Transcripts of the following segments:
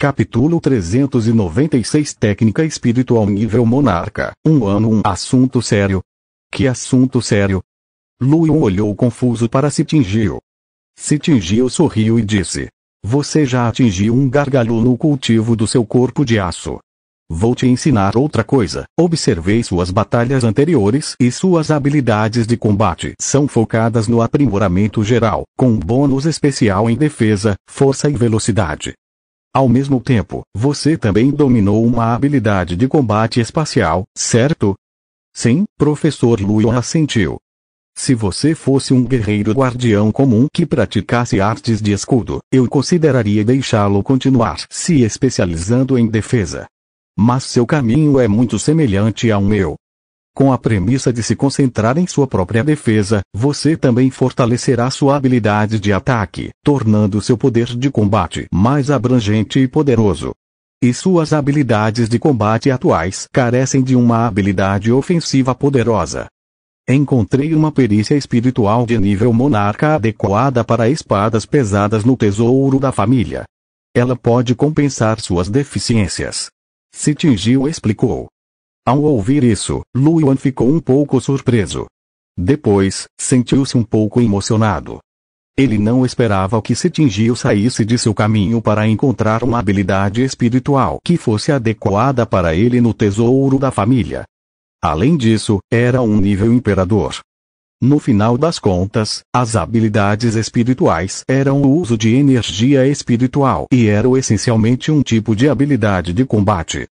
Capítulo 396 Técnica espiritual nível monarca. Assunto sério. Que assunto sério? Lu Yuan olhou confuso para Citingil. Citingil sorriu e disse: Você já atingiu um gargalo no cultivo do seu corpo de aço. Vou te ensinar outra coisa. Observei suas batalhas anteriores e suas habilidades de combate são focadas no aprimoramento geral, com bônus especial em defesa, força e velocidade. Ao mesmo tempo, você também dominou uma habilidade de combate espacial, certo? Sim, professor Lu Yuan assentiu. Se você fosse um guerreiro guardião comum que praticasse artes de escudo, eu consideraria deixá-lo continuar se especializando em defesa. Mas seu caminho é muito semelhante ao meu. Com a premissa de se concentrar em sua própria defesa, você também fortalecerá sua habilidade de ataque, tornando seu poder de combate mais abrangente e poderoso. E suas habilidades de combate atuais carecem de uma habilidade ofensiva poderosa. Encontrei uma perícia espiritual de nível monarca adequada para espadas pesadas no tesouro da família. Ela pode compensar suas deficiências. Citingil explicou. Ao ouvir isso, Lu Yuan ficou um pouco surpreso. Depois, sentiu-se um pouco emocionado. Ele não esperava que Citingil saísse de seu caminho para encontrar uma habilidade espiritual que fosse adequada para ele no tesouro da família. Além disso, era um nível imperador. No final das contas, as habilidades espirituais eram o uso de energia espiritual e eram essencialmente um tipo de habilidade de combate.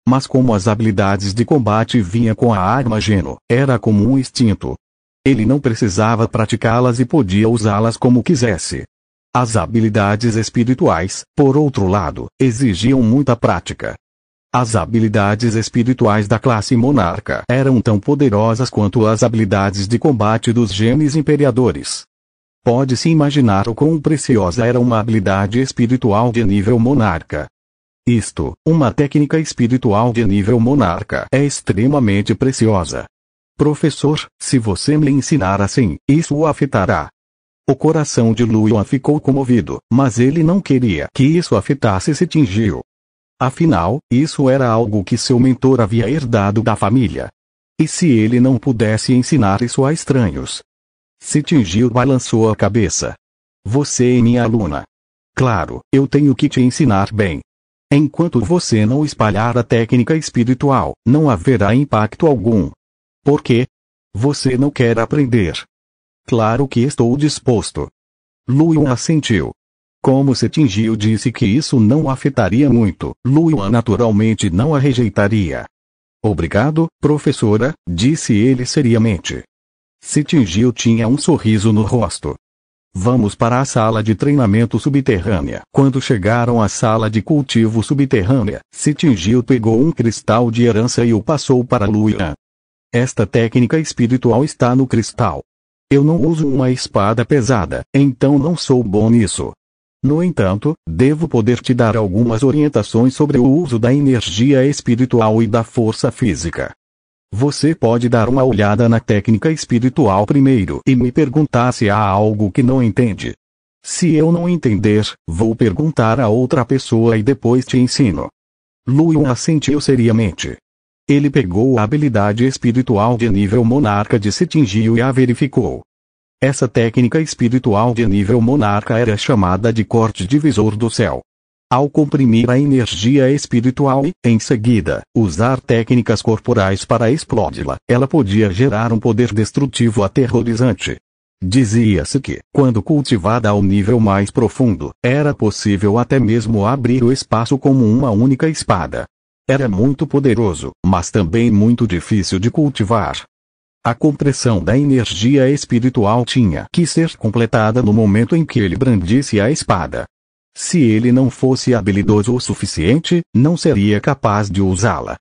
Mas como as habilidades de combate vinham com a arma Geno, era como um instinto. Ele não precisava praticá-las e podia usá-las como quisesse. As habilidades espirituais, por outro lado, exigiam muita prática. As habilidades espirituais da classe monarca eram tão poderosas quanto as habilidades de combate dos genes imperadores. Pode-se imaginar o quão preciosa era uma habilidade espiritual de nível monarca. Uma técnica espiritual de nível monarca é extremamente preciosa. Professor, se você me ensinar assim, isso o afetará. O coração de Lu Yuan ficou comovido, mas ele não queria que isso afetasse Citingil. Afinal, isso era algo que seu mentor havia herdado da família. E se ele não pudesse ensinar isso a estranhos? Citingil balançou a cabeça. Você é minha aluna. Claro, eu tenho que te ensinar bem. Enquanto você não espalhar a técnica espiritual, não haverá impacto algum. Por quê? Você não quer aprender. Claro que estou disposto. Lu Yuan assentiu. Como Citingil disse que isso não afetaria muito, Lu Yuan naturalmente não a rejeitaria. Obrigado, professora, disse ele seriamente. Citingil tinha um sorriso no rosto. Vamos para a sala de treinamento subterrânea. Quando chegaram à sala de cultivo subterrânea, Citingil pegou um cristal de herança e o passou para Lu Yuan. Esta técnica espiritual está no cristal. Eu não uso uma espada pesada, então não sou bom nisso. No entanto, devo poder te dar algumas orientações sobre o uso da energia espiritual e da força física. Você pode dar uma olhada na técnica espiritual primeiro e me perguntar se há algo que não entende. Se eu não entender, vou perguntar a outra pessoa e depois te ensino. Lu Yuan assentiu seriamente. Ele pegou a habilidade espiritual de nível monarca de Citingil e a verificou. Essa técnica espiritual de nível monarca era chamada de corte divisor do céu. Ao comprimir a energia espiritual e, em seguida, usar técnicas corporais para explodi-la, ela podia gerar um poder destrutivo aterrorizante. Dizia-se que, quando cultivada ao nível mais profundo, era possível até mesmo abrir o espaço como uma única espada. Era muito poderoso, mas também muito difícil de cultivar. A compressão da energia espiritual tinha que ser completada no momento em que ele brandisse a espada. Se ele não fosse habilidoso o suficiente, não seria capaz de usá-la.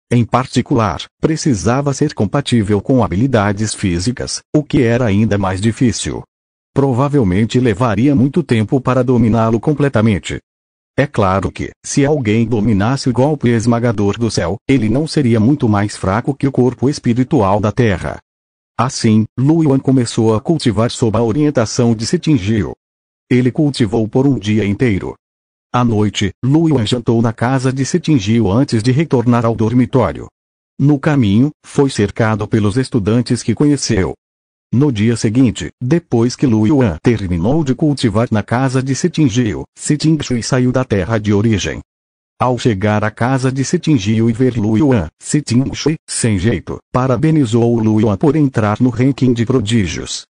Em particular, precisava ser compatível com habilidades físicas, o que era ainda mais difícil. Provavelmente levaria muito tempo para dominá-lo completamente. É claro que, se alguém dominasse o golpe esmagador do céu, ele não seria muito mais fraco que o corpo espiritual da Terra. Assim, Lu Yuan começou a cultivar sob a orientação de Citingil. Ele cultivou por um dia inteiro. À noite, Lu Yuan jantou na casa de Sitingil antes de retornar ao dormitório. No caminho, foi cercado pelos estudantes que conheceu. No dia seguinte, depois que Lu Yuan terminou de cultivar na casa de Sitingil, Sitingil saiu da terra de origem. Ao chegar à casa de Sitingil e ver Lu Yuan, Sitingil, sem jeito, parabenizou Lu Yuan por entrar no ranking de prodígios.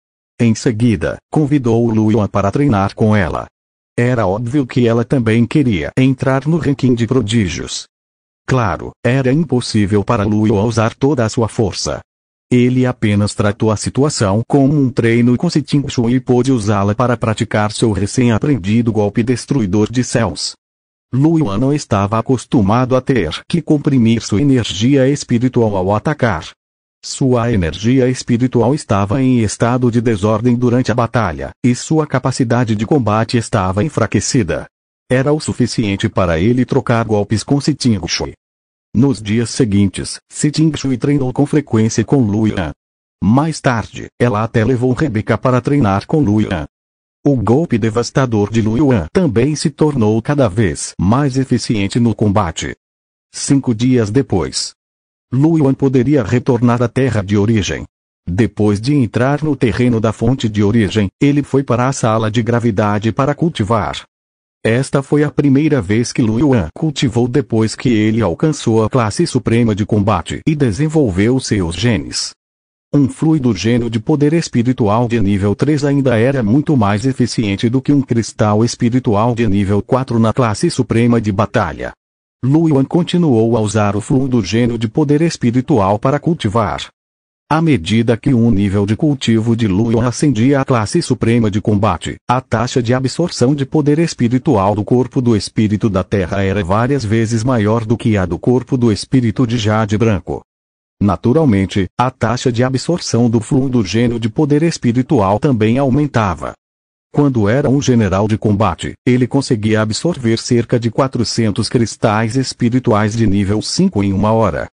Em seguida, convidou Lu Yuan para treinar com ela. Era óbvio que ela também queria entrar no ranking de prodígios. Claro, era impossível para Lu Yuan usar toda a sua força. Ele apenas tratou a situação como um treino com Sitingil e pôde usá-la para praticar seu recém-aprendido golpe destruidor de céus. Lu Yuan não estava acostumado a ter que comprimir sua energia espiritual ao atacar. Sua energia espiritual estava em estado de desordem durante a batalha, e sua capacidade de combate estava enfraquecida. Era o suficiente para ele trocar golpes com Sitingil. Nos dias seguintes, Sitingil treinou com frequência com Lu Yuan. Mais tarde, ela até levou Rebecca para treinar com Lu Yuan. O golpe devastador de Lu Yuan também se tornou cada vez mais eficiente no combate. 5 dias depois, Lu Yuan poderia retornar à terra de origem. Depois de entrar no terreno da fonte de origem, ele foi para a sala de gravidade para cultivar. Esta foi a primeira vez que Lu Yuan cultivou depois que ele alcançou a classe suprema de combate e desenvolveu seus genes. Um fluido gênio de poder espiritual de nível 3 ainda era muito mais eficiente do que um cristal espiritual de nível 4 na classe suprema de batalha. Lu Yuan continuou a usar o fluido gênio de poder espiritual para cultivar. À medida que um nível de cultivo de Lu Yuan ascendia à classe suprema de combate, a taxa de absorção de poder espiritual do corpo do espírito da Terra era várias vezes maior do que a do corpo do espírito de Jade Branco. Naturalmente, a taxa de absorção do fluido gênio de poder espiritual também aumentava. Quando era um general de combate, ele conseguia absorver cerca de 400 cristais espirituais de nível 5 em uma hora.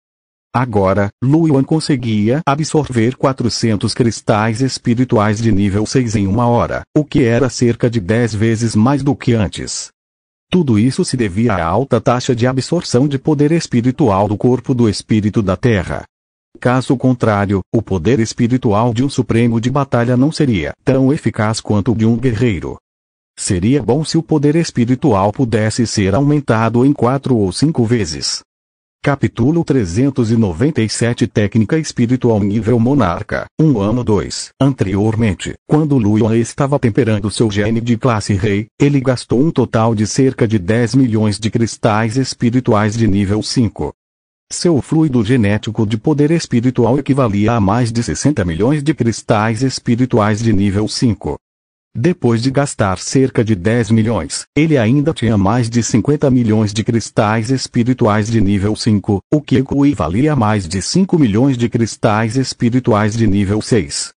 Agora, Lu Yuan conseguia absorver 400 cristais espirituais de nível 6 em uma hora, o que era cerca de 10 vezes mais do que antes. Tudo isso se devia à alta taxa de absorção de poder espiritual do corpo do espírito da Terra. Caso contrário, o poder espiritual de um supremo de batalha não seria tão eficaz quanto o de um guerreiro. Seria bom se o poder espiritual pudesse ser aumentado em 4 ou 5 vezes. Capítulo 397 Técnica Espiritual Nível Monarca, 1 ano 2. Anteriormente, quando Lu Yuan estava temperando seu gene de classe Rei, ele gastou um total de cerca de 10 milhões de cristais espirituais de nível 5. Seu fluido genético de poder espiritual equivalia a mais de 60 milhões de cristais espirituais de nível 5. Depois de gastar cerca de 10 milhões, ele ainda tinha mais de 50 milhões de cristais espirituais de nível 5, o que equivalia a mais de 5 milhões de cristais espirituais de nível 6.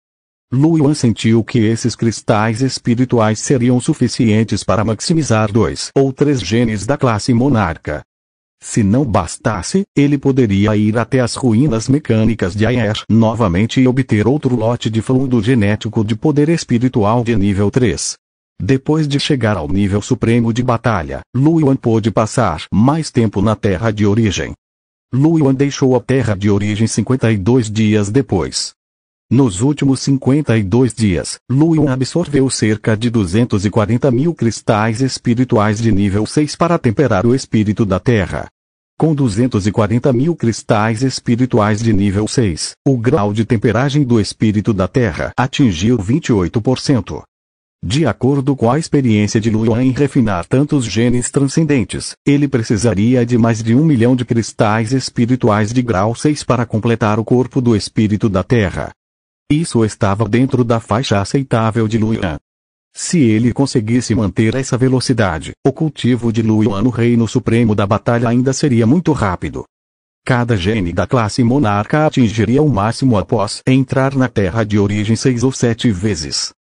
Lu Yuan sentiu que esses cristais espirituais seriam suficientes para maximizar 2 ou 3 genes da classe monarca. Se não bastasse, ele poderia ir até as ruínas mecânicas de Ayer novamente e obter outro lote de fluido genético de poder espiritual de nível 3. Depois de chegar ao nível supremo de batalha, Lu Yuan pôde passar mais tempo na terra de origem. Lu Yuan deixou a terra de origem 52 dias depois. Nos últimos 52 dias, Lu Yuan absorveu cerca de 240 mil cristais espirituais de nível 6 para temperar o espírito da Terra. Com 240 mil cristais espirituais de nível 6, o grau de temperagem do espírito da Terra atingiu 28%. De acordo com a experiência de Lu Yuan em refinar tantos genes transcendentes, ele precisaria de mais de 1 milhão de cristais espirituais de grau 6 para completar o corpo do espírito da Terra. Isso estava dentro da faixa aceitável de Lu Yuan. Se ele conseguisse manter essa velocidade, o cultivo de Lu Yuan no Reino Supremo da Batalha ainda seria muito rápido. Cada gene da classe monarca atingiria o máximo após entrar na terra de origem 6 ou 7 vezes.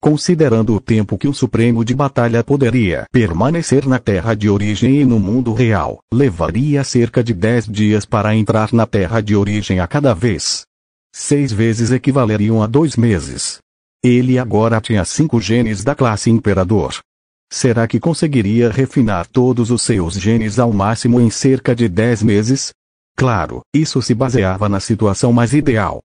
Considerando o tempo que o Supremo de Batalha poderia permanecer na terra de origem e no mundo real, levaria cerca de 10 dias para entrar na terra de origem a cada vez. 6 vezes equivaleriam a 2 meses. Ele agora tinha 5 genes da classe Imperador. Será que conseguiria refinar todos os seus genes ao máximo em cerca de 10 meses? Claro, isso se baseava na situação mais ideal.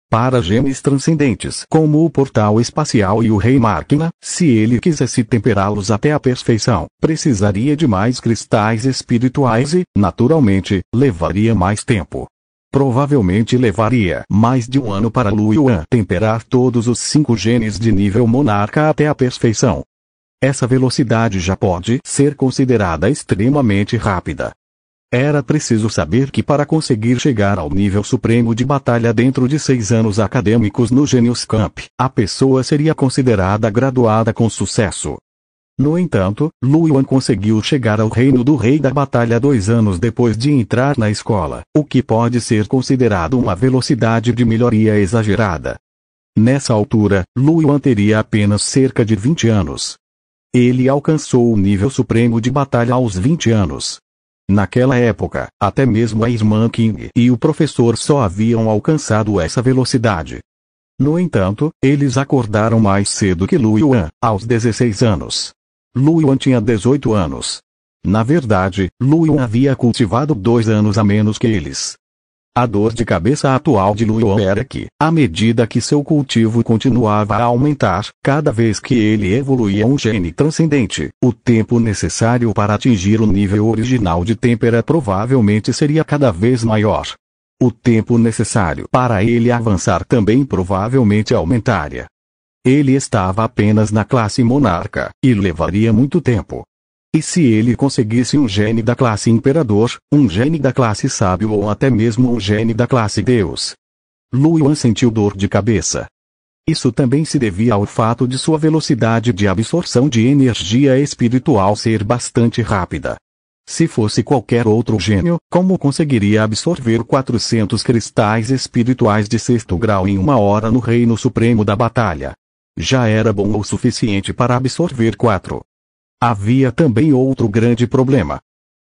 Para genes transcendentes como o portal espacial e o rei máquina, se ele quisesse temperá-los até a perfeição, precisaria de mais cristais espirituais e, naturalmente, levaria mais tempo. Provavelmente levaria mais de 1 ano para Lu Yuan temperar todos os 5 genes de nível monarca até a perfeição. Essa velocidade já pode ser considerada extremamente rápida. Era preciso saber que para conseguir chegar ao nível supremo de batalha dentro de 6 anos acadêmicos no Genius Camp, a pessoa seria considerada graduada com sucesso. No entanto, Lu Yuan conseguiu chegar ao reino do rei da batalha 2 anos depois de entrar na escola, o que pode ser considerado uma velocidade de melhoria exagerada. Nessa altura, Lu Yuan teria apenas cerca de 20 anos. Ele alcançou o nível supremo de batalha aos 20 anos. Naquela época, até mesmo a irmã Qing e o professor só haviam alcançado essa velocidade. No entanto, eles acordaram mais cedo que Lu Yuan, aos 16 anos. Lu Yuan tinha 18 anos. Na verdade, Lu Yuan havia cultivado 2 anos a menos que eles. A dor de cabeça atual de Lu Yuan era que, à medida que seu cultivo continuava a aumentar, cada vez que ele evoluía um gene transcendente, o tempo necessário para atingir o nível original de têmpera provavelmente seria cada vez maior. O tempo necessário para ele avançar também provavelmente aumentaria. Ele estava apenas na classe monarca, e levaria muito tempo. E se ele conseguisse um gene da classe imperador, um gene da classe sábio ou até mesmo um gene da classe deus? Lu Yuan sentiu dor de cabeça. Isso também se devia ao fato de sua velocidade de absorção de energia espiritual ser bastante rápida. Se fosse qualquer outro gênio, como conseguiria absorver 400 cristais espirituais de 6º grau em 1 hora no reino supremo da batalha? Já era bom o suficiente para absorver 4. Havia também outro grande problema.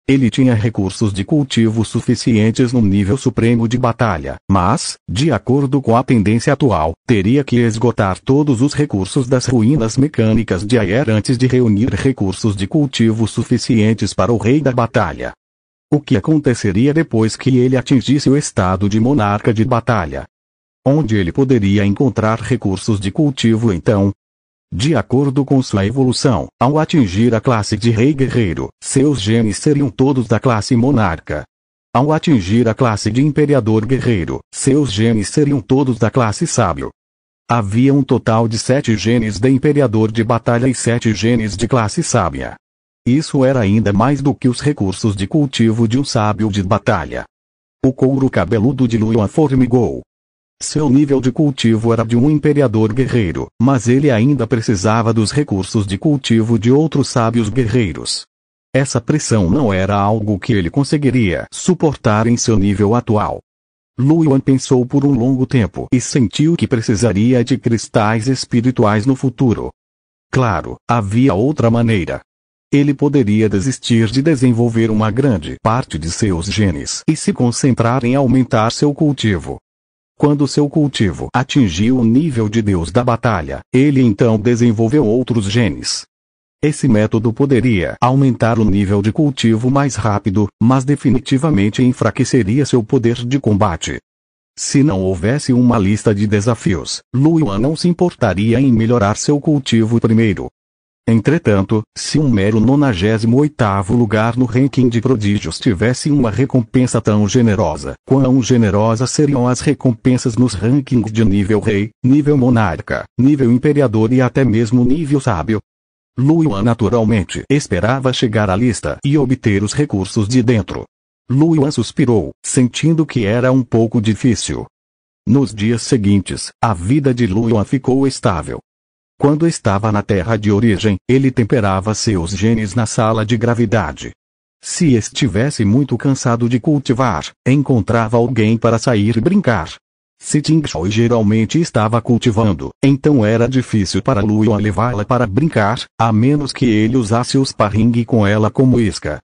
Ele tinha recursos de cultivo suficientes no nível supremo de batalha, mas, de acordo com a tendência atual, teria que esgotar todos os recursos das ruínas mecânicas de Ayer antes de reunir recursos de cultivo suficientes para o rei da batalha. O que aconteceria depois que ele atingisse o estado de monarca de batalha? Onde ele poderia encontrar recursos de cultivo então? De acordo com sua evolução, ao atingir a classe de rei guerreiro, seus genes seriam todos da classe monarca. Ao atingir a classe de imperador guerreiro, seus genes seriam todos da classe sábio. Havia um total de 7 genes de imperador de batalha e 7 genes de classe sábia. Isso era ainda mais do que os recursos de cultivo de um sábio de batalha. O couro cabeludo de Lu Yuan formigou. Seu nível de cultivo era de um imperador guerreiro, mas ele ainda precisava dos recursos de cultivo de outros sábios guerreiros. Essa pressão não era algo que ele conseguiria suportar em seu nível atual. Lu Yuan pensou por um longo tempo e sentiu que precisaria de cristais espirituais no futuro. Claro, havia outra maneira. Ele poderia desistir de desenvolver uma grande parte de seus genes e se concentrar em aumentar seu cultivo. Quando seu cultivo atingiu o nível de Deus da batalha, ele então desenvolveu outros genes. Esse método poderia aumentar o nível de cultivo mais rápido, mas definitivamente enfraqueceria seu poder de combate. Se não houvesse uma lista de desafios, Lu Yuan não se importaria em melhorar seu cultivo primeiro. Entretanto, se um mero 98º lugar no ranking de prodígios tivesse uma recompensa tão generosa, quão generosas seriam as recompensas nos rankings de nível rei, nível monarca, nível imperador e até mesmo nível sábio? Lu Yuan naturalmente esperava chegar à lista e obter os recursos de dentro. Lu Yuan suspirou, sentindo que era um pouco difícil. Nos dias seguintes, a vida de Lu Yuan ficou estável. Quando estava na terra de origem, ele temperava seus genes na sala de gravidade. Se estivesse muito cansado de cultivar, encontrava alguém para sair e brincar. Se Ting Shui geralmente estava cultivando, então era difícil para Lu Yuan levá-la para brincar, a menos que ele usasse o sparring com ela como isca.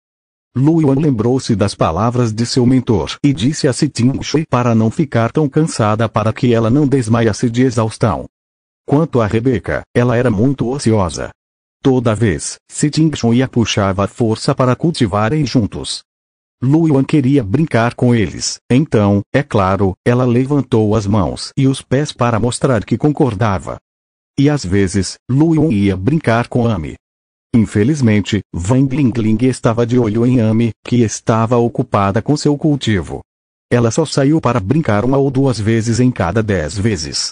Lu Yuan lembrou-se das palavras de seu mentor e disse a Ting Shui para não ficar tão cansada para que ela não desmaiasse de exaustão. Quanto a Rebeca, ela era muito ociosa. Toda vez, se Ting-Chun e a puxava à força para cultivarem juntos. Lu Yuan queria brincar com eles, então, é claro, ela levantou as mãos e os pés para mostrar que concordava. E às vezes, Lu Yuan ia brincar com Amy. Infelizmente, Wang Lingling estava de olho em Amy, que estava ocupada com seu cultivo. Ela só saiu para brincar 1 ou 2 vezes em cada 10 vezes.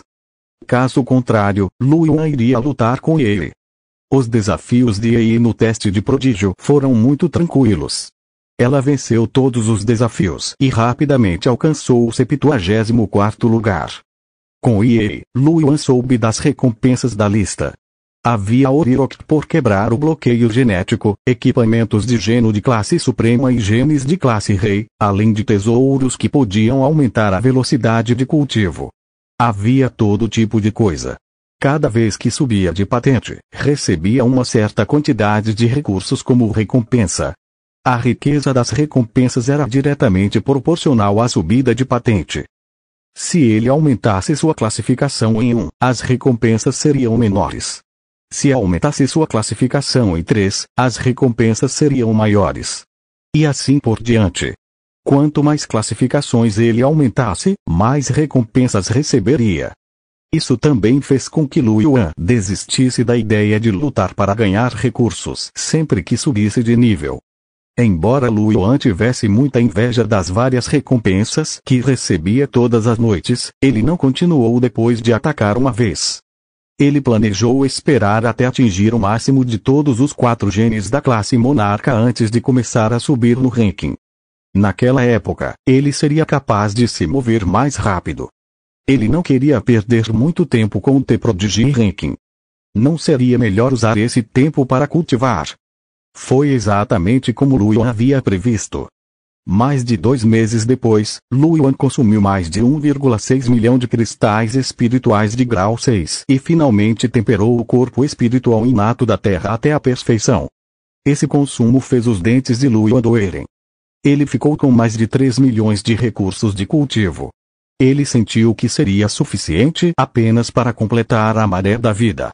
Caso contrário, Lu Yuan iria lutar com ele. Os desafios de Yi no teste de prodígio foram muito tranquilos. Ela venceu todos os desafios e rapidamente alcançou o 74º lugar. Com Yi, Lu Yuan soube das recompensas da lista. Havia Orirok por quebrar o bloqueio genético, equipamentos de geno de classe suprema e genes de classe rei, além de tesouros que podiam aumentar a velocidade de cultivo. Havia todo tipo de coisa. Cada vez que subia de patente, recebia uma certa quantidade de recursos como recompensa. A riqueza das recompensas era diretamente proporcional à subida de patente. Se ele aumentasse sua classificação em 1, as recompensas seriam menores. Se aumentasse sua classificação em 3, as recompensas seriam maiores. E assim por diante. Quanto mais classificações ele aumentasse, mais recompensas receberia. Isso também fez com que Lu Yuan desistisse da ideia de lutar para ganhar recursos sempre que subisse de nível. Embora Lu Yuan tivesse muita inveja das várias recompensas que recebia todas as noites, ele não continuou depois de atacar uma vez. Ele planejou esperar até atingir o máximo de todos os 4 genes da classe monarca antes de começar a subir no ranking. Naquela época, ele seria capaz de se mover mais rápido. Ele não queria perder muito tempo com o T-Prodigy Ranking. Não seria melhor usar esse tempo para cultivar? Foi exatamente como Lu Yuan havia previsto. Mais de 2 meses depois, Lu Yuan consumiu mais de 1,6 milhão de cristais espirituais de grau 6 e finalmente temperou o corpo espiritual inato da Terra até a perfeição. Esse consumo fez os dentes de Lu Yuan doerem. Ele ficou com mais de 3 milhões de recursos de cultivo. Ele sentiu que seria suficiente apenas para completar a maré da vida.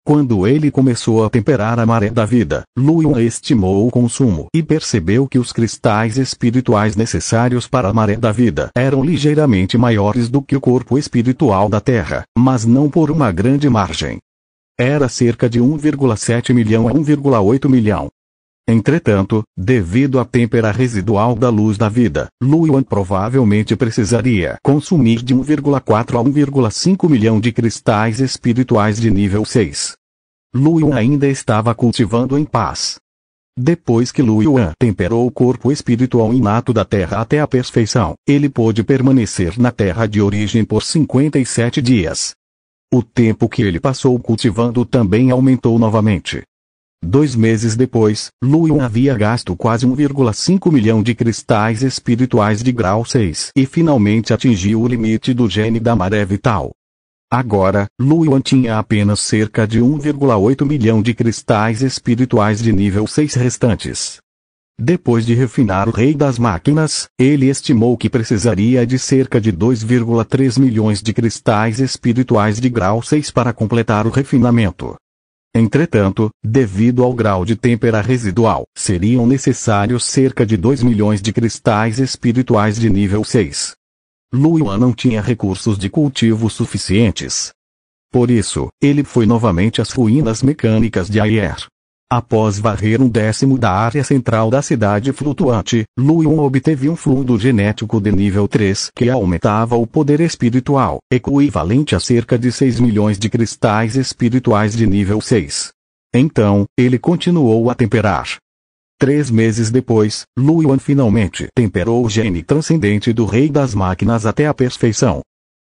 Quando ele começou a temperar a maré da vida, Lu Yuan estimou o consumo e percebeu que os cristais espirituais necessários para a maré da vida eram ligeiramente maiores do que o corpo espiritual da Terra, mas não por uma grande margem. Era cerca de 1,7 milhão a 1,8 milhão. Entretanto, devido à têmpera residual da luz da vida, Lu Yuan provavelmente precisaria consumir de 1,4 a 1,5 milhão de cristais espirituais de nível 6. Lu Yuan ainda estava cultivando em paz. Depois que Lu Yuan temperou o corpo espiritual inato da Terra até a perfeição, ele pôde permanecer na Terra de origem por 57 dias. O tempo que ele passou cultivando também aumentou novamente. 2 meses depois, Lu Yuan havia gasto quase 1,5 milhão de cristais espirituais de grau 6 e finalmente atingiu o limite do gene da maré vital. Agora, Lu Yuan tinha apenas cerca de 1,8 milhão de cristais espirituais de nível 6 restantes. Depois de refinar o Rei das Máquinas, ele estimou que precisaria de cerca de 2,3 milhões de cristais espirituais de grau 6 para completar o refinamento. Entretanto, devido ao grau de têmpera residual, seriam necessários cerca de 2 milhões de cristais espirituais de nível 6. Lu Yuan não tinha recursos de cultivo suficientes. Por isso, ele foi novamente às ruínas mecânicas de Ayer. Após varrer 1/10 da área central da cidade flutuante, Lu Yuan obteve um fluido genético de nível 3 que aumentava o poder espiritual, equivalente a cerca de 6 milhões de cristais espirituais de nível 6. Então, ele continuou a temperar. 3 meses depois, Lu Yuan finalmente temperou o gene transcendente do Rei das Máquinas até a perfeição.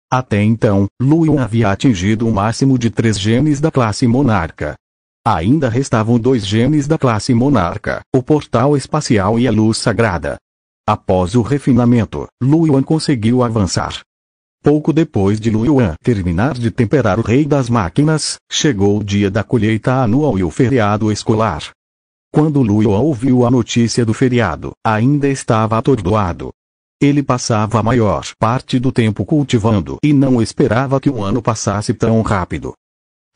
Até então, Lu Yuan havia atingido o máximo de 3 genes da classe monarca. Ainda restavam 2 genes da classe monarca, o portal espacial e a luz sagrada. Após o refinamento, Lu Yuan conseguiu avançar. Pouco depois de Lu Yuan terminar de temperar o Rei das Máquinas, chegou o dia da colheita anual e o feriado escolar. Quando Lu Yuan ouviu a notícia do feriado, ainda estava atordoado. Ele passava a maior parte do tempo cultivando e não esperava que o ano passasse tão rápido.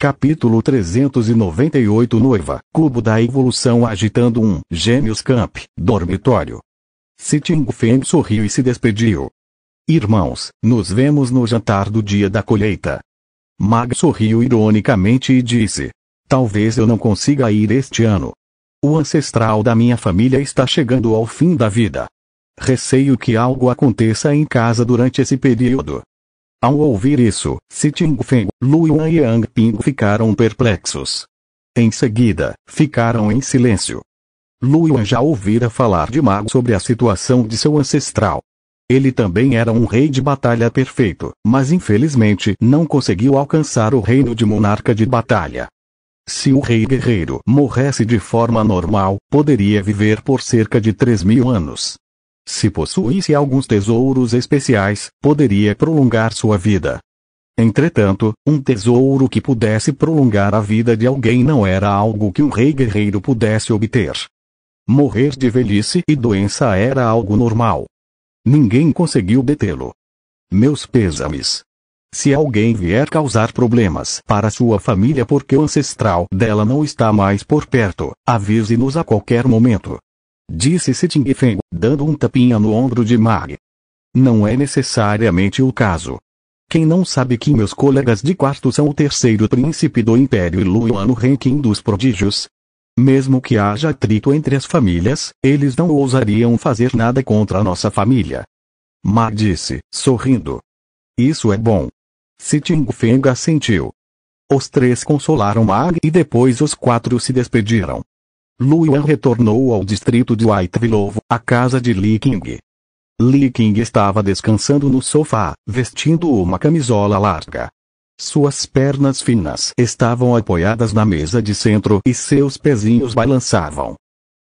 Capítulo 398 Noiva, Cubo da Evolução agitando um Gêmeos Camp, dormitório. Si Ting-Feng sorriu e se despediu. Irmãos, nos vemos no jantar do dia da colheita. Mag sorriu ironicamente e disse: talvez eu não consiga ir este ano. O ancestral da minha família está chegando ao fim da vida. Receio que algo aconteça em casa durante esse período. Ao ouvir isso, Si Ting-Feng, Luan e Yang Ping ficaram perplexos. Em seguida, ficaram em silêncio. Luan já ouvira falar de Mag sobre a situação de seu ancestral. Ele também era um rei de batalha perfeito, mas infelizmente não conseguiu alcançar o reino de monarca de batalha. Se o rei guerreiro morresse de forma normal, poderia viver por cerca de 3.000 anos. Se possuísse alguns tesouros especiais, poderia prolongar sua vida. Entretanto, um tesouro que pudesse prolongar a vida de alguém não era algo que um rei guerreiro pudesse obter. Morrer de velhice e doença era algo normal. Ninguém conseguiu detê-lo. Meus pêsames. Se alguém vier causar problemas para sua família porque o ancestral dela não está mais por perto, avise-nos a qualquer momento. Disse Si Ting-Feng, dando um tapinha no ombro de Mag. Não é necessariamente o caso. Quem não sabe que meus colegas de quarto são o terceiro príncipe do Império e Luan no ranking dos prodígios? Mesmo que haja atrito entre as famílias, eles não ousariam fazer nada contra a nossa família. Mag disse, sorrindo. Isso é bom. Si Ting-Feng assentiu. Os três consolaram Mag e depois os quatro se despediram. Luan retornou ao distrito de White Willow, a casa de Li Qing. Li Qing estava descansando no sofá, vestindo uma camisola larga. Suas pernas finas estavam apoiadas na mesa de centro e seus pezinhos balançavam.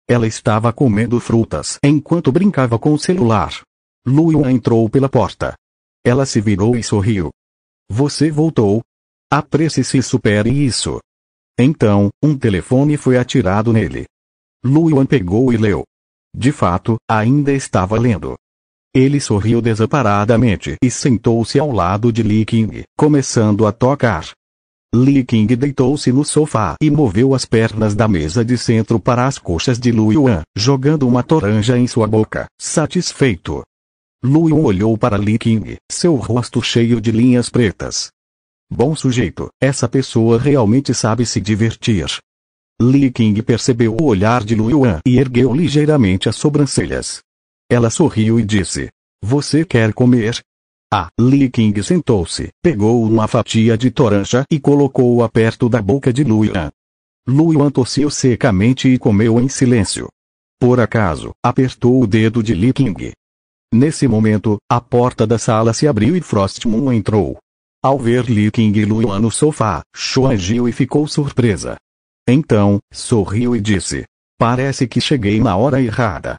Ela estava comendo frutas enquanto brincava com o celular. Luan entrou pela porta. Ela se virou e sorriu. Você voltou? Apresse-se e supere isso. Então, um telefone foi atirado nele. Luan pegou e leu. De fato, ainda estava lendo. Ele sorriu desamparadamente e sentou-se ao lado de Li Qing, começando a tocar. Li Qing deitou-se no sofá e moveu as pernas da mesa de centro para as coxas de Luan, jogando uma toranja em sua boca, satisfeito. Luan olhou para Li Qing, seu rosto cheio de linhas pretas. Bom sujeito, essa pessoa realmente sabe se divertir. Li Qing percebeu o olhar de Luan e ergueu ligeiramente as sobrancelhas. Ela sorriu e disse: você quer comer? Li Qing sentou-se, pegou uma fatia de toranja e colocou-a perto da boca de Luan. Luan tossiu secamente e comeu em silêncio. Por acaso, apertou o dedo de Li Qing. Nesse momento, a porta da sala se abriu e Frostmoon entrou. Ao ver Li Qing e Luan no sofá, agiu e ficou surpresa. Então, sorriu e disse: parece que cheguei na hora errada.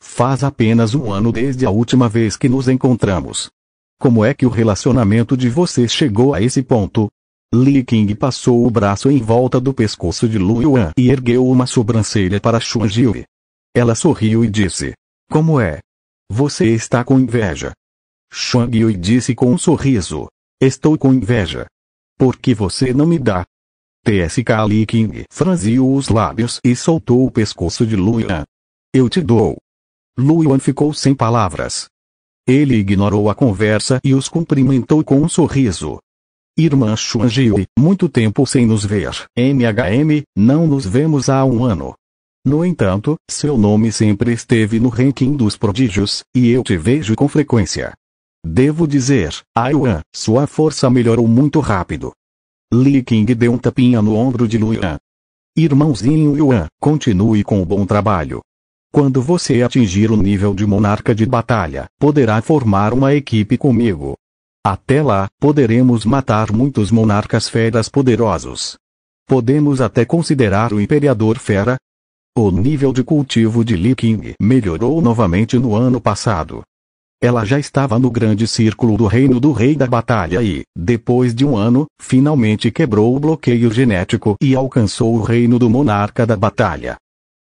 Faz apenas um ano desde a última vez que nos encontramos. Como é que o relacionamento de vocês chegou a esse ponto? Li Qing passou o braço em volta do pescoço de Luan e ergueu uma sobrancelha para Xuanjiu. Ela sorriu e disse: como é? Você está com inveja? Xuanjiu disse com um sorriso: estou com inveja. Por que você não me dá? TSK Li Qing franziu os lábios e soltou o pescoço de Luan. Eu te dou. Luan ficou sem palavras. Ele ignorou a conversa e os cumprimentou com um sorriso. Irmã Xuanjiu, muito tempo sem nos ver. Não nos vemos há um ano. No entanto, seu nome sempre esteve no ranking dos prodígios, e eu te vejo com frequência. Devo dizer, Yuan, sua força melhorou muito rápido. Li Qing deu um tapinha no ombro de Luan. Irmãozinho Yuan, continue com o bom trabalho. Quando você atingir o nível de monarca de batalha, poderá formar uma equipe comigo. Até lá, poderemos matar muitos monarcas feras poderosos. Podemos até considerar o Imperador Fera. O nível de cultivo de Li Qing melhorou novamente no ano passado. Ela já estava no grande círculo do reino do rei da batalha e, depois de um ano, finalmente quebrou o bloqueio genético e alcançou o reino do monarca da batalha.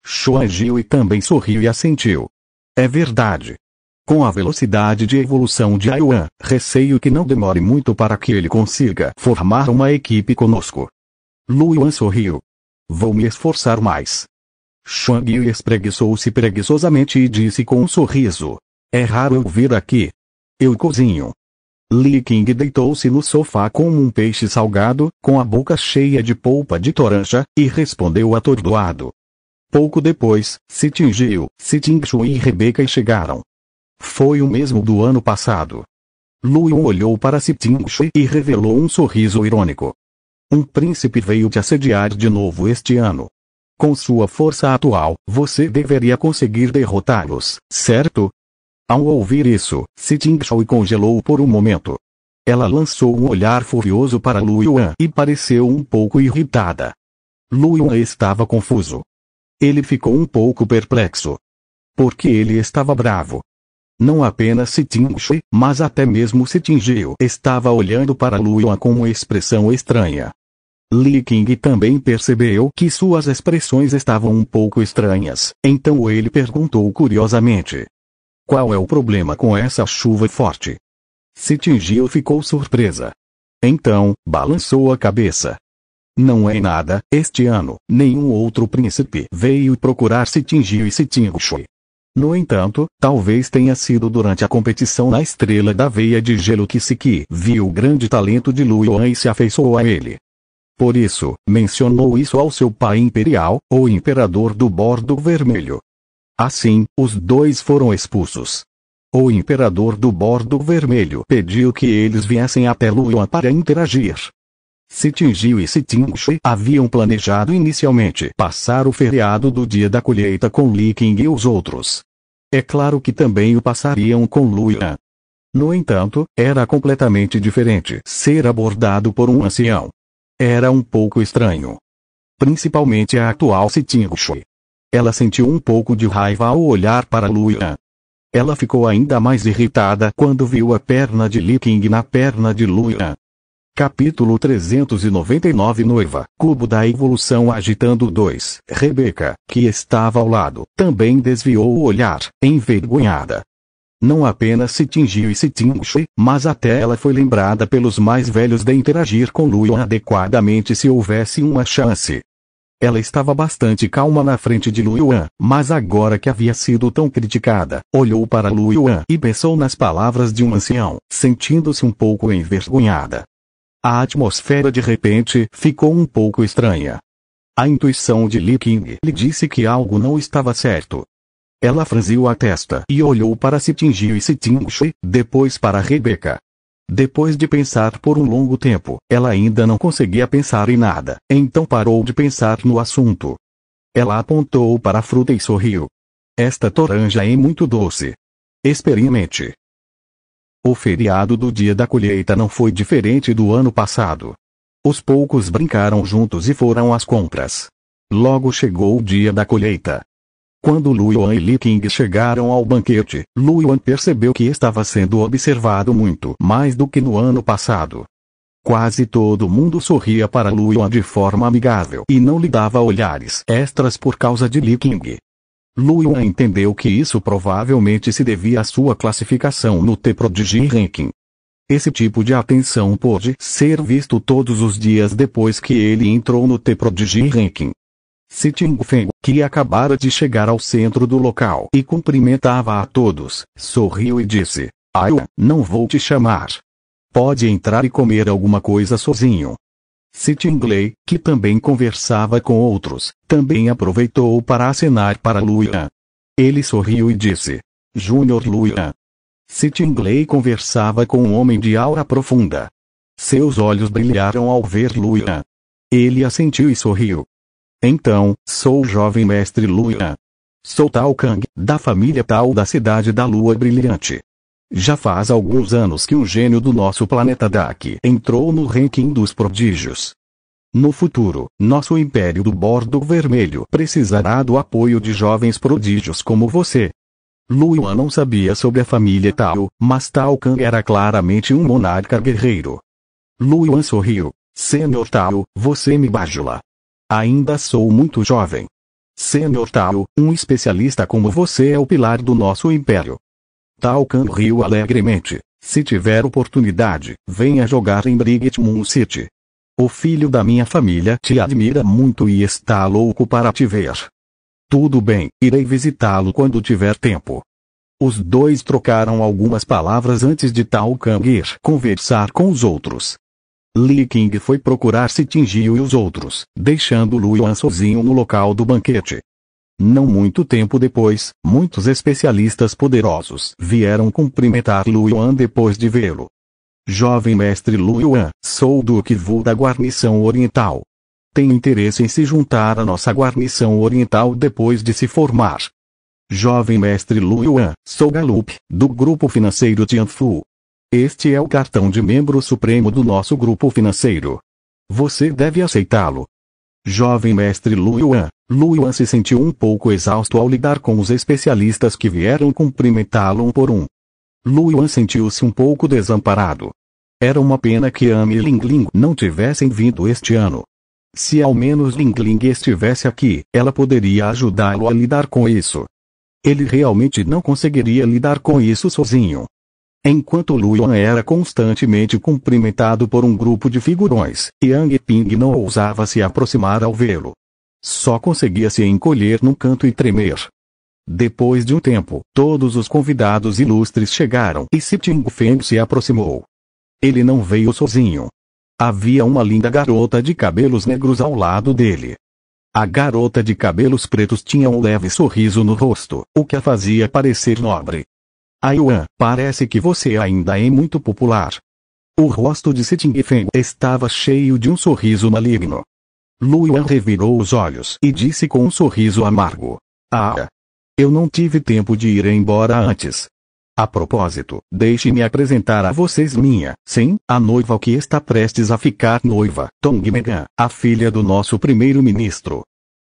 Xuanjiu também sorriu e assentiu. É verdade. Com a velocidade de evolução de Yuan, receio que não demore muito para que ele consiga formar uma equipe conosco. Lu Yuan sorriu. Vou me esforçar mais. Xuan Yu espreguiçou-se preguiçosamente e disse com um sorriso. É raro eu vir aqui. Eu cozinho. Li Qing deitou-se no sofá como um peixe salgado, com a boca cheia de polpa de toranja, e respondeu atordoado. Pouco depois, Se Tingiu, Se Tingshui e Rebeca chegaram. Foi o mesmo do ano passado. Lu Yuan olhou para Se Tingshui e revelou um sorriso irônico. Um príncipe veio te assediar de novo este ano. Com sua força atual, você deveria conseguir derrotá-los, certo? Ao ouvir isso, Se Tingshui congelou por um momento. Ela lançou um olhar furioso para Lu Yuan e pareceu um pouco irritada. Lu Yuan estava confuso. Ele ficou um pouco perplexo. Porque ele estava bravo. Não apenas Se Tingshui, mas até mesmo Se Tingiu estava olhando para Lu Yuan com uma expressão estranha. Li Qing também percebeu que suas expressões estavam um pouco estranhas, então ele perguntou curiosamente. Qual é o problema com essa chuva forte? Se Tingiu ficou surpresa. Então, balançou a cabeça. Não é nada, este ano, nenhum outro príncipe veio procurar Se Tingiu e Se Tingshui. No entanto, talvez tenha sido durante a competição na Estrela da Veia de Gelo que Siki viu o grande talento de Lu Yuan e se afeiçoou a ele. Por isso, mencionou isso ao seu pai imperial, o imperador do Bordo Vermelho. Assim, os dois foram expulsos. O imperador do Bordo Vermelho pediu que eles viessem até Lu Yuan para interagir. Se Tingiu e Se Tingshui haviam planejado inicialmente passar o feriado do dia da colheita com Li Qing e os outros. É claro que também o passariam com Lu Yuan. No entanto, era completamente diferente ser abordado por um ancião. Era um pouco estranho. Principalmente a atual Se Tingshui. Ela sentiu um pouco de raiva ao olhar para Lu Yuan. Ela ficou ainda mais irritada quando viu a perna de Li Qing na perna de Lu Yuan. Capítulo 399 Noiva, Cubo da Evolução agitando 2. Rebeca, que estava ao lado, também desviou o olhar, envergonhada. Não apenas Se Tingiu e Se Tingshui, mas até ela foi lembrada pelos mais velhos de interagir com Lu Yuan adequadamente se houvesse uma chance. Ela estava bastante calma na frente de Lu Yuan, mas agora que havia sido tão criticada, olhou para Lu Yuan e pensou nas palavras de um ancião, sentindo-se um pouco envergonhada. A atmosfera de repente ficou um pouco estranha. A intuição de Li Qing lhe disse que algo não estava certo. Ela franziu a testa e olhou para Se Tingiu e Se Tingshui, depois para Rebeca. Depois de pensar por um longo tempo, ela ainda não conseguia pensar em nada, então parou de pensar no assunto. Ela apontou para a fruta e sorriu. Esta toranja é muito doce. Experimente. O feriado do dia da colheita não foi diferente do ano passado. Os poucos brincaram juntos e foram às compras. Logo chegou o dia da colheita. Quando Lu Yuan e Li Qing chegaram ao banquete, Lu Yuan percebeu que estava sendo observado muito mais do que no ano passado. Quase todo mundo sorria para Lu Yuan de forma amigável e não lhe dava olhares extras por causa de Li Qing. Lu Yuan entendeu que isso provavelmente se devia à sua classificação no The Prodigy Ranking. Esse tipo de atenção pôde ser visto todos os dias depois que ele entrou no The Prodigy Ranking. Se Tingfeng, que acabara de chegar ao centro do local e cumprimentava a todos, sorriu e disse, Yuan, não vou te chamar. Pode entrar e comer alguma coisa sozinho. Se Tingley, que também conversava com outros, também aproveitou para acenar para Lu Yuan. Ele sorriu e disse, Júnior Lu Yuan. Se Tingley conversava com um homem de aura profunda. Seus olhos brilharam ao ver Lu Yuan. Ele assentiu e sorriu. Então, sou o jovem mestre Lu Yuan. Sou Tao Kang, da família Tao da cidade da lua brilhante. Já faz alguns anos que um gênio do nosso planeta Dak entrou no ranking dos prodígios. No futuro, nosso império do Bordo Vermelho precisará do apoio de jovens prodígios como você. Lu Yuan não sabia sobre a família Tao, mas Tao Kang era claramente um monarca guerreiro. Lu Yuan sorriu. Senhor Tao, você me bajula. Ainda sou muito jovem. Senhor Tao, um especialista como você é o pilar do nosso império. Tao Kang riu alegremente. Se tiver oportunidade, venha jogar em Bright Moon City. O filho da minha família te admira muito e está louco para te ver. Tudo bem, irei visitá-lo quando tiver tempo. Os dois trocaram algumas palavras antes de Tao Kang ir conversar com os outros. Li King foi procurar Sitin Gyu e os outros, deixando Lu Yuan sozinho no local do banquete. Não muito tempo depois, muitos especialistas poderosos vieram cumprimentar Lu Yuan depois de vê-lo. Jovem mestre Lu Yuan, sou o Duque Wu da guarnição oriental. Tenho interesse em se juntar à nossa guarnição oriental depois de se formar. Jovem mestre Lu Yuan, sou Galup, do grupo financeiro Tianfu. Este é o cartão de membro supremo do nosso grupo financeiro. Você deve aceitá-lo. Jovem mestre Lu Yuan se sentiu um pouco exausto ao lidar com os especialistas que vieram cumprimentá-lo um por um. Lu Yuan sentiu-se um pouco desamparado. Era uma pena que Ame e Ling Ling não tivessem vindo este ano. Se ao menos Ling Ling estivesse aqui, ela poderia ajudá-lo a lidar com isso. Ele realmente não conseguiria lidar com isso sozinho. Enquanto Lu Yuan era constantemente cumprimentado por um grupo de figurões, Yang Ping não ousava se aproximar ao vê-lo. Só conseguia se encolher num canto e tremer. Depois de um tempo, todos os convidados ilustres chegaram e Si Tingfeng se aproximou. Ele não veio sozinho. Havia uma linda garota de cabelos negros ao lado dele. A garota de cabelos pretos tinha um leve sorriso no rosto, o que a fazia parecer nobre. Yuan, parece que você ainda é muito popular. O rosto de Si Tingfeng estava cheio de um sorriso maligno. Lu Yuan revirou os olhos e disse com um sorriso amargo. Eu não tive tempo de ir embora antes. A propósito, deixe-me apresentar a vocês a noiva que está prestes a ficar noiva, Tong Megan, a filha do nosso primeiro-ministro.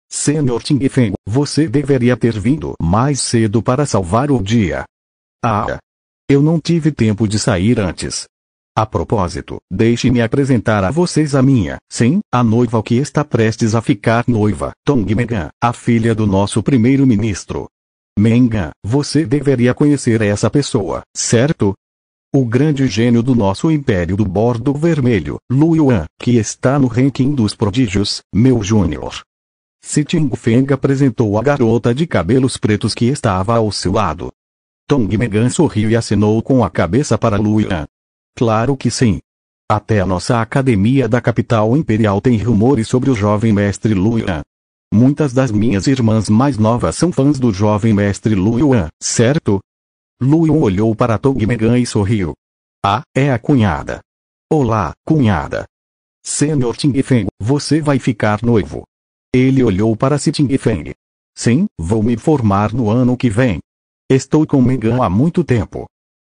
Senhor Tingfeng, você deveria ter vindo mais cedo para salvar o dia. Eu não tive tempo de sair antes. A propósito, deixe-me apresentar a vocês a noiva que está prestes a ficar noiva, Tong Megan, a filha do nosso primeiro-ministro. Mengan, você deveria conhecer essa pessoa, certo? O grande gênio do nosso império do bordo vermelho, Lu Yuan, que está no ranking dos prodígios, meu júnior. Si Tingfeng apresentou a garota de cabelos pretos que estava ao seu lado. Tong Megan sorriu e acenou com a cabeça para Lu Yuan. Claro que sim. Até a nossa academia da capital imperial tem rumores sobre o jovem mestre Lu Yuan. Muitas das minhas irmãs mais novas são fãs do jovem mestre Lu Yuan, certo? Lu Yuan olhou para Tong Megan e sorriu. É a cunhada. Olá, cunhada. Senhor Tingfeng, você vai ficar noivo. Ele olhou para Si Tingfeng. Sim, vou me formar no ano que vem. Estou com Megan há muito tempo.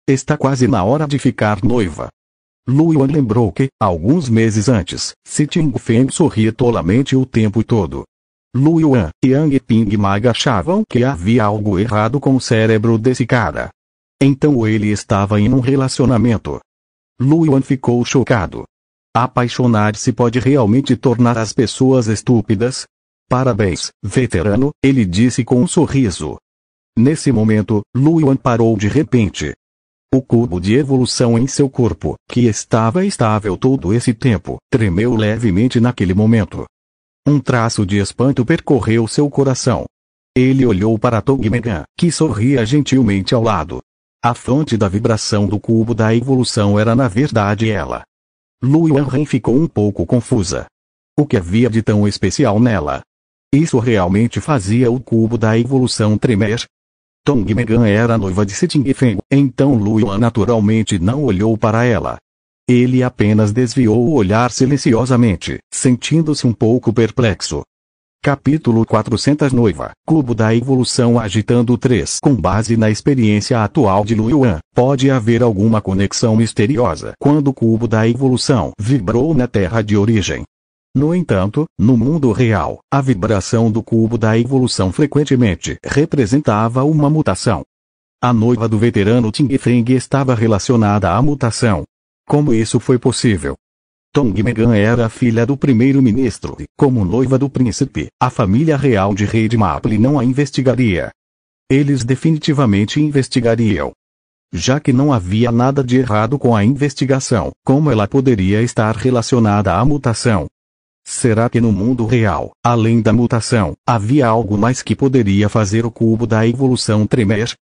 Está quase na hora de ficar noiva. Lu Yuan lembrou que, alguns meses antes, Si Tingfeng sorria tolamente o tempo todo. Lu Yuan e Yang Ping Mag achavam que havia algo errado com o cérebro desse cara. Então ele estava em um relacionamento. Lu Yuan ficou chocado. Apaixonar-se pode realmente tornar as pessoas estúpidas? Parabéns, veterano, ele disse com um sorriso. Nesse momento, Lu Yuan parou de repente. O cubo de evolução em seu corpo, que estava estável todo esse tempo, tremeu levemente naquele momento. Um traço de espanto percorreu seu coração. Ele olhou para Tong Megan, que sorria gentilmente ao lado. A fonte da vibração do cubo da evolução era na verdade ela. Lu Yuan ficou um pouco confusa. O que havia de tão especial nela? Isso realmente fazia o cubo da evolução tremer? Tong Megan era noiva de Si Tingfeng, então Lu Yuan naturalmente não olhou para ela. Ele apenas desviou o olhar silenciosamente, sentindo-se um pouco perplexo. Capítulo 400 Noiva, Cubo da Evolução agitando 3. Com base na experiência atual de Lu Yuan, pode haver alguma conexão misteriosa quando o cubo da evolução vibrou na Terra de origem. No entanto, no mundo real, a vibração do cubo da evolução frequentemente representava uma mutação. A noiva do veterano Tingfeng estava relacionada à mutação. Como isso foi possível? Tong Megan era a filha do primeiro-ministro e, como noiva do príncipe, a família real de Rei de Maple não a investigaria. Eles definitivamente investigariam. Já que não havia nada de errado com a investigação, como ela poderia estar relacionada à mutação? Será que no mundo real, além da mutação, havia algo mais que poderia fazer o cubo da evolução tremer?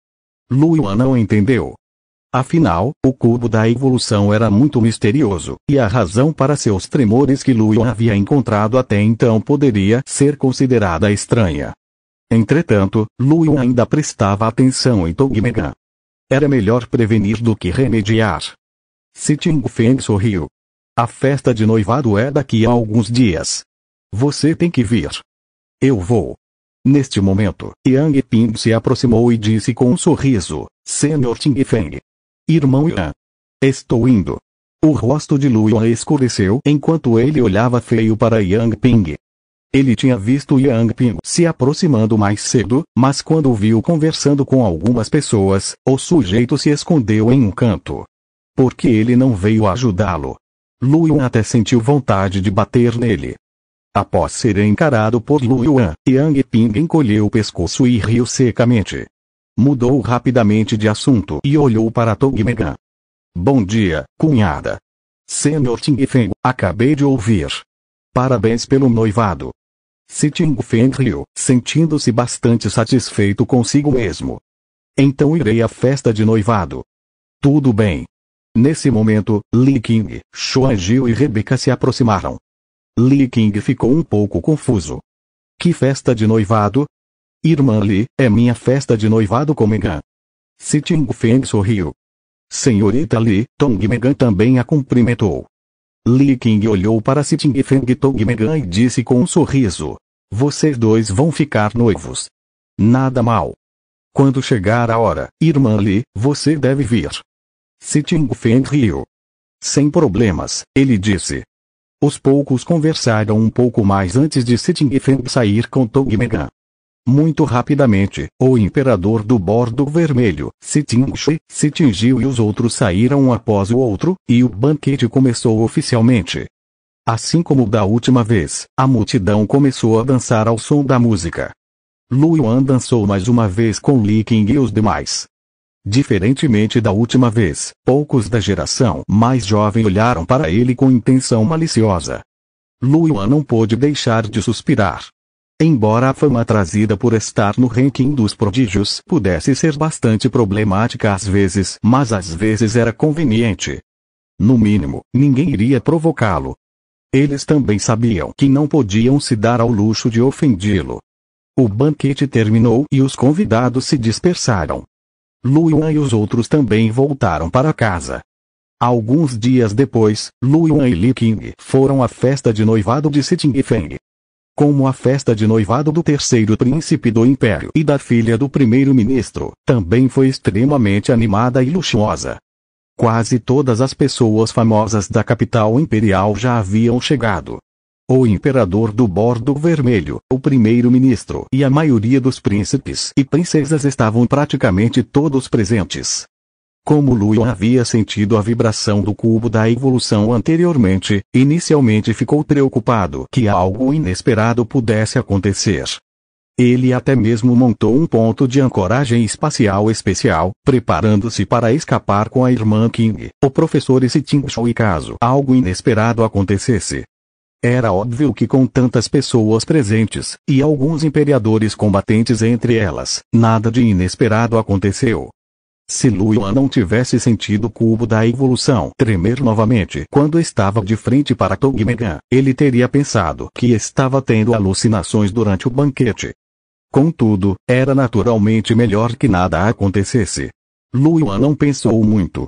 Lu Yuan não entendeu. Afinal, o cubo da evolução era muito misterioso, e a razão para seus tremores que Lu Yuan havia encontrado até então poderia ser considerada estranha. Entretanto, Lu Yuan ainda prestava atenção em Tong Megan. Era melhor prevenir do que remediar. Si Tingfeng sorriu. A festa de noivado é daqui a alguns dias. Você tem que vir. Eu vou. Neste momento, Yang Ping se aproximou e disse com um sorriso, Senhor Tingfeng. Irmão Yuan. Estou indo. O rosto de Lu Yuan escureceu enquanto ele olhava feio para Yang Ping. Ele tinha visto Yang Ping se aproximando mais cedo, mas quando o viu conversando com algumas pessoas, o sujeito se escondeu em um canto. Por que ele não veio ajudá-lo? Lu Yuan até sentiu vontade de bater nele. Após ser encarado por Lu Yuan, Yang Ping encolheu o pescoço e riu secamente. Mudou rapidamente de assunto e olhou para Tong Megan. Bom dia, cunhada. Senhor Tingfeng, acabei de ouvir. Parabéns pelo noivado. Si Tingfeng riu, sentindo-se bastante satisfeito consigo mesmo. Então irei à festa de noivado. Tudo bem. Nesse momento, Li Qing, Xuan Jiu e Rebecca se aproximaram. Li Qing ficou um pouco confuso. Que festa de noivado? Irmã Li, é minha festa de noivado com Megan. Si Tingfeng sorriu. Senhorita Li, Tong Megan também a cumprimentou. Li Qing olhou para Si Tingfeng e Tong Megan e disse com um sorriso. Vocês dois vão ficar noivos. Nada mal. Quando chegar a hora, irmã Li, você deve vir. Si Tingfeng riu. Sem problemas, ele disse. Os poucos conversaram um pouco mais antes de Si Tingfeng sair com Tong Megan. Muito rapidamente, o imperador do bordo vermelho, Si Tingshui, Si Tingjiu e os outros saíram um após o outro, e o banquete começou oficialmente. Assim como da última vez, a multidão começou a dançar ao som da música. Lu Yuan dançou mais uma vez com Li Qing e os demais. Diferentemente da última vez, poucos da geração mais jovem olharam para ele com intenção maliciosa. Lu Yuan não pôde deixar de suspirar. Embora a fama trazida por estar no ranking dos prodígios pudesse ser bastante problemática às vezes, mas às vezes era conveniente. No mínimo, ninguém iria provocá-lo. Eles também sabiam que não podiam se dar ao luxo de ofendê-lo. O banquete terminou e os convidados se dispersaram. Lu Yuan e os outros também voltaram para casa. Alguns dias depois, Lu Yuan e Li Qing foram à festa de noivado de Si Tingfeng. Como a festa de noivado do terceiro príncipe do império e da filha do primeiro-ministro, também foi extremamente animada e luxuosa. Quase todas as pessoas famosas da capital imperial já haviam chegado. O imperador do bordo vermelho, o primeiro-ministro e a maioria dos príncipes e princesas estavam praticamente todos presentes. Como Lu Yuan havia sentido a vibração do cubo da evolução anteriormente, inicialmente ficou preocupado que algo inesperado pudesse acontecer. Ele até mesmo montou um ponto de ancoragem espacial especial, preparando-se para escapar com a irmã Qing, o professor Si Tingshui caso algo inesperado acontecesse. Era óbvio que com tantas pessoas presentes, e alguns imperadores combatentes entre elas, nada de inesperado aconteceu. Se Lu Yuan não tivesse sentido o cubo da evolução tremer novamente quando estava de frente para Tong Megan, ele teria pensado que estava tendo alucinações durante o banquete. Contudo, era naturalmente melhor que nada acontecesse. Lu Yuan não pensou muito